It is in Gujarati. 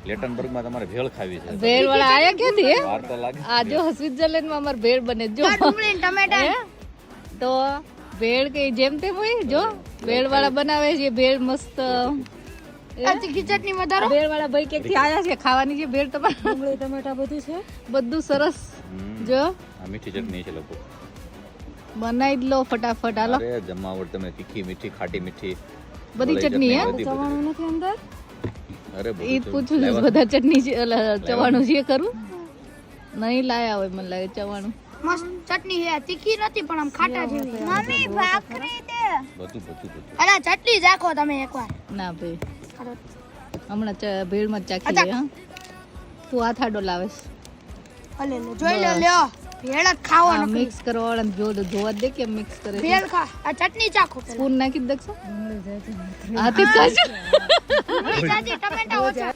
લેટનબર્ગ માં તમારે ભેળ ખાવી છે. ભેળ વાળા આયા ક્યાંથી વાર તો લાગે. આ જો સ્વિટ્ઝરલેન્ડ માં અમાર ભેળ બને જો તો ભેળ કે જેમ તેમ હોય જો ભેળ વાળા બનાવે છે ભેળ મસ્ત ચટણી વધારો ભેળ વાળા ભાઈ કે થી આયા છે ખાવાની છે ભેળ તમારે ડુંગળી ટમેટા બધું છે બધું સરસ જો આ મીઠી ચટણી છે લોકો. બનાવી જ લો ફટાફટ હાલો અરે જમાવટ તમે તીખી મીઠી ખાટી મીઠી બધી ચટણી હે ચવાણું નથી અંદર અરે ઈ પૂછું છું બધા ચટણી છે ચવાણું છે કરું નહીં લાયા હોય મને લાગે ચવાણું મસ્ત ચટણી છે તીખી નથી પણ આમ ખાટા જેવી મમ્મી ભાખરી દે બધું અરે ચટણી જાખો તમે એકવાર ના ભાઈ હમણાં ભેળમાં જ ચાખી લે હા તું આ થાડો લાવેશ અલે લે જોઈ લે લ્યો ભેળ જ ખાવાનો મિક્સ કરવા વાળા જોવા દે કે મિક્સ કરે છે ભેળ ખા આ ચટણી ચાખો સ્પૂન નાખી દે દક્ષો હાથી ખાજો ટમેટા ઓછા